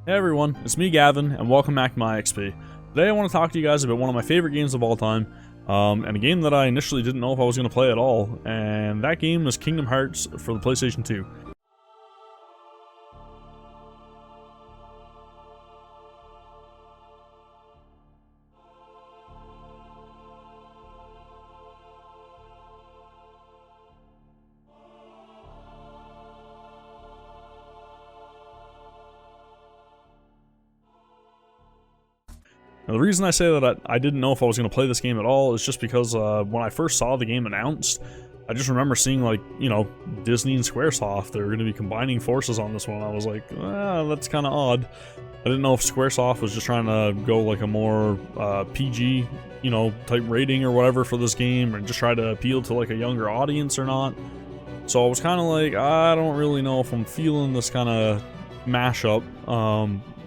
Hey everyone, it's me Gavin, and welcome back to MyXP. Today I want to talk to you guys about one of my favorite games of all time, and a game that I initially didn't know if I was going to play at all, and that game was Kingdom Hearts for the PlayStation 2. Now, the reason I say that I didn't know if I was going to play this game at all is just because when I first saw the game announced, I just remember seeing, like, you know, Disney and Squaresoft, they were going to be combining forces on this one. I was like, that's kind of odd. I didn't know if Squaresoft was just trying to go like a more PG, you know, type rating or whatever for this game, and just try to appeal to like a younger audience or not. So I was kind of like, I don't really know if I'm feeling this kind of mashup.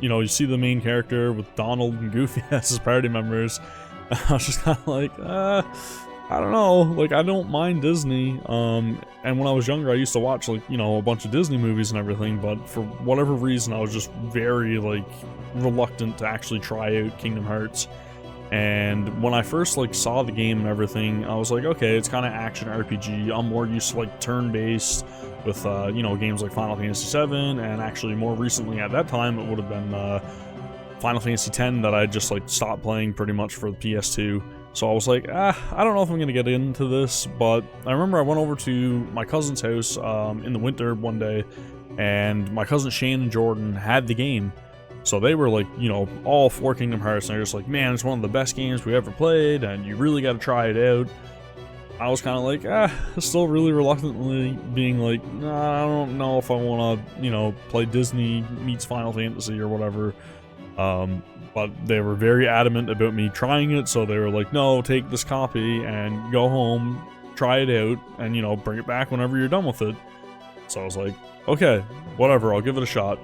You know, you see the main character with Donald and Goofy as his party members. I was just kind of like, I don't know. Like, I don't mind Disney. And when I was younger, I used to watch, like, you know, a bunch of Disney movies and everything. But for whatever reason, I was just very, like, reluctant to actually try out Kingdom Hearts. And when I first, like, saw the game and everything, I was like, okay, it's kind of action RPG. I'm more used to, like, turn-based with, you know, games like Final Fantasy VII, and actually more recently at that time, it would have been Final Fantasy X that I just, like, stopped playing pretty much for the PS2. So I was like, I don't know if I'm going to get into this, but I remember I went over to my cousin's house in the winter one day, and my cousin Shane and Jordan had the game. So they were like, you know, all for Kingdom Hearts, and they're just like, man, it's one of the best games we ever played, and you really got to try it out. I was kind of like, still really reluctantly being like, nah, I don't know if I want to, you know, play Disney meets Final Fantasy or whatever. But they were very adamant about me trying it, so they were like, no, take this copy and go home, try it out, and, you know, bring it back whenever you're done with it. So I was like, okay, whatever, I'll give it a shot.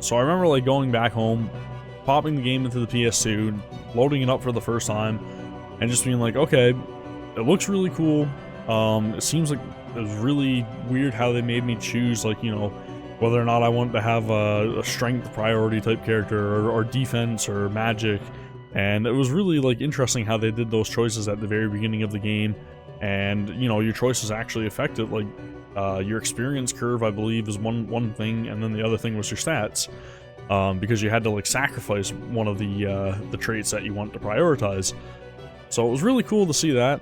So I remember, like, going back home, popping the game into the PS2, loading it up for the first time, and just being like, okay, it looks really cool. It seems like it was really weird how they made me choose, like, you know, whether or not I want to have a strength priority type character or defense or magic. And it was really, like, interesting how they did those choices at the very beginning of the game. And, you know, your choices actually affected, like, your experience curve, I believe, is one thing, and then the other thing was your stats. Because you had to, like, sacrifice one of the traits that you want to prioritize. So it was really cool to see that.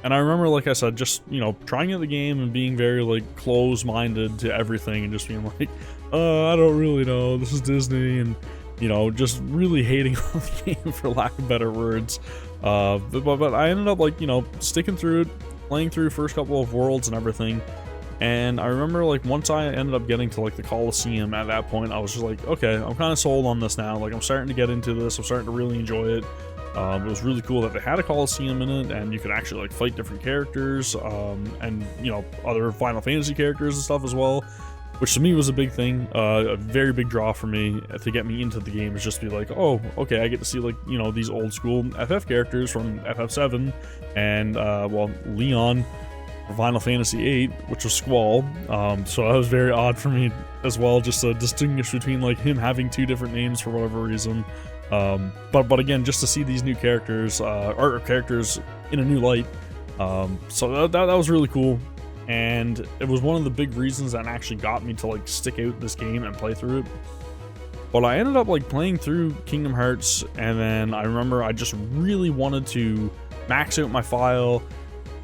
And I remember, like I said, just, you know, trying out the game and being very, like, close-minded to everything and just being like, I don't really know, this is Disney, and, you know, just really hating on the game, for lack of better words. But I ended up, like, you know, sticking through it, playing through first couple of worlds and everything. And I remember, like, once I ended up getting to, like, the Coliseum at that point, I was just like, okay, I'm kind of sold on this now. Like, I'm starting to get into this, I'm starting to really enjoy it. It was really cool that they had a Coliseum in it, and you could actually, like, fight different characters, and, you know, other Final Fantasy characters and stuff as well, which to me was a big thing, a very big draw for me to get me into the game, is just be like, oh, okay, I get to see, like, you know, these old school FF characters from FF7, and, well, Leon from Final Fantasy VIII, which was Squall, so that was very odd for me as well, just to distinguish between, like, him having two different names for whatever reason. But again, just to see these new characters, or characters in a new light, so that was really cool, and it was one of the big reasons that actually got me to, like, stick out this game and play through it. But I ended up, like, playing through Kingdom Hearts, and then I remember I just really wanted to max out my file,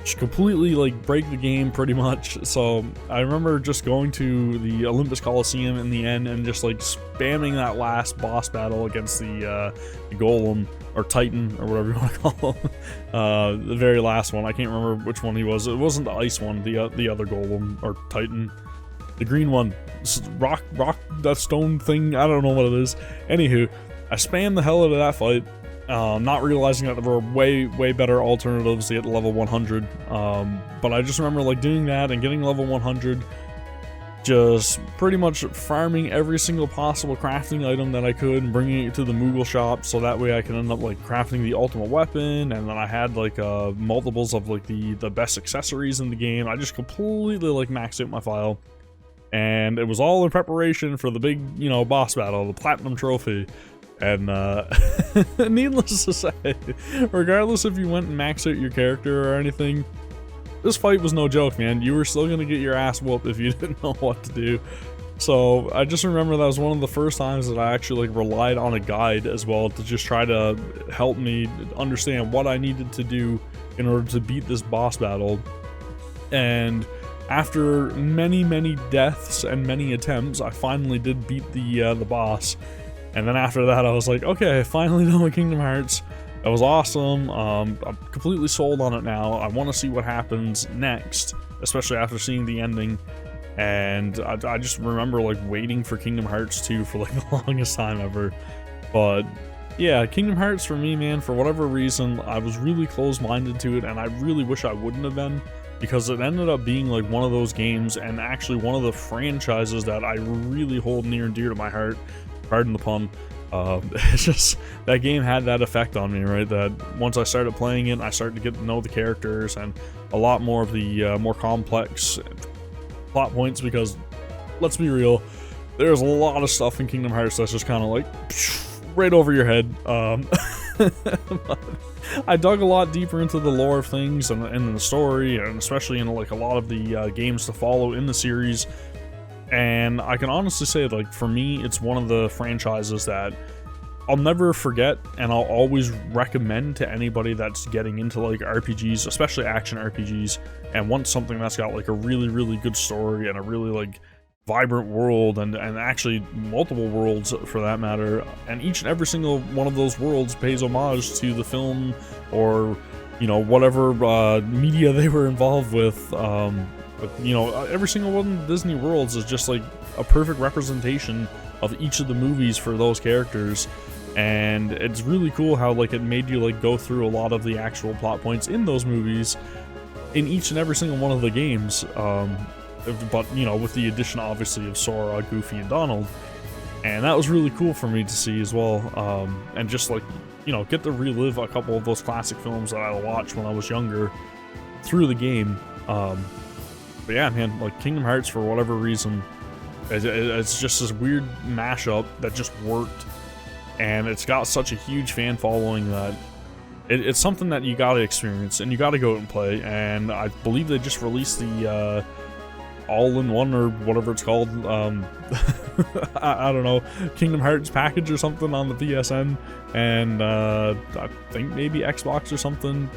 just completely, like, break the game pretty much. So I remember just going to the Olympus Coliseum in the end and just, like, spamming that last boss battle against the Golem, or Titan, or whatever you want to call him. The very last one, I can't remember which one he was. It wasn't the ice one, the other Golem, or Titan. The green one, rock, that stone thing, I don't know what it is. Anywho, I spammed the hell out of that fight. Not realizing that there were way better alternatives to get to level 100, but I just remember, like, doing that and getting level 100, just pretty much farming every single possible crafting item that I could and bringing it to the Moogle shop, so that way I can end up, like, crafting the ultimate weapon, and then I had, like, multiples of, like, the best accessories in the game. I just completely, like, maxed out my file. and it was all in preparation for the big, you know, boss battle, the platinum trophy. And needless to say, regardless if you went and maxed out your character or anything, this fight was no joke, man. You were still gonna get your ass whooped if you didn't know what to do. So I just remember that was one of the first times that I actually like relied on a guide as well to just try to help me understand what I needed to do in order to beat this boss battle. And after many deaths and many attempts, I finally did beat the boss. And then after that, I was like, okay, finally done with Kingdom Hearts. That was awesome. I'm completely sold on it now. I want to see what happens next, especially after seeing the ending. And I just remember like waiting for Kingdom Hearts 2 for like the longest time ever. But yeah, Kingdom Hearts for me, man, for whatever reason, I was really closed-minded to it, and I really wish I wouldn't have been, because it ended up being like one of those games, and actually one of the franchises that I really hold near and dear to my heart. Pardon the pun. It's just, that game had that effect on me, right? That once I started playing it, I started to get to know the characters and a lot more of the more complex plot points, because let's be real, there's a lot of stuff in Kingdom Hearts that's just kind of like right over your head. I dug a lot deeper into the lore of things and the story, and especially in like a lot of the games to follow in the series. And I can honestly say, like, for me, it's one of the franchises that I'll never forget, and I'll always recommend to anybody that's getting into like RPGs, especially action RPGs, and wants something that's got like a really good story and a really like vibrant world, and actually multiple worlds for that matter, and each and every single one of those worlds pays homage to the film or, you know, whatever media they were involved with. You know, every single one of the Disney worlds is just like a perfect representation of each of the movies for those characters. And it's really cool how like it made you like go through a lot of the actual plot points in those movies in each and every single one of the games. But, you know, with the addition obviously of Sora, Goofy, and Donald. And that was really cool for me to see as well. And just like, you know, get to relive a couple of those classic films that I watched when I was younger through the game. But yeah, man, like Kingdom Hearts, for whatever reason, it's just this weird mashup that just worked. And it's got such a huge fan following that it's something that you gotta experience and you gotta go out and play. And I believe they just released the all-in-one or whatever it's called, I don't know, Kingdom Hearts package or something on the PSN, and I think maybe Xbox or something.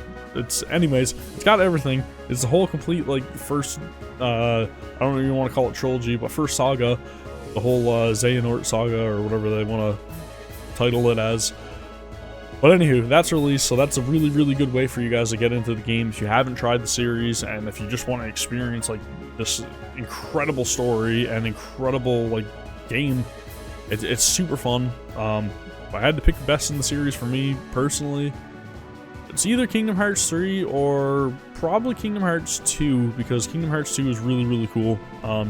Anyways, it's got everything. It's the whole complete like first, I don't even want to call it trilogy, but first saga, the whole Xehanort saga or whatever they want to title it as. But anywho, that's released, so that's a really good way for you guys to get into the game if you haven't tried the series, and if you just want to experience like this incredible story and incredible like game. It's super fun. If I had to pick the best in the series for me personally, it's either Kingdom Hearts 3 or probably Kingdom Hearts 2, because Kingdom Hearts 2 is really cool.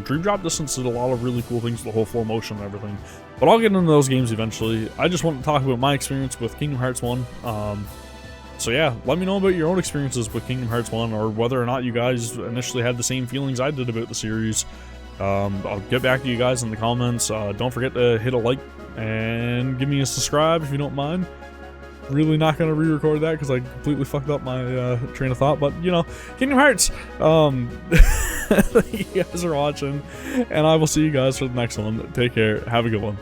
Dream Drop Distance did a lot of really cool things with the whole flow motion and everything. But I'll get into those games eventually. I just want to talk about my experience with Kingdom Hearts 1. So yeah, let me know about your own experiences with Kingdom Hearts 1, or whether or not you guys initially had the same feelings I did about the series. I'll get back to you guys in the comments. Don't forget to hit a like and give me a subscribe if you don't mind. Really not going to re-record that because I completely fucked up my train of thought, but you know, Kingdom Hearts. Thank you guys for watching, and I will see you guys for the next one. Take care. Have a good one.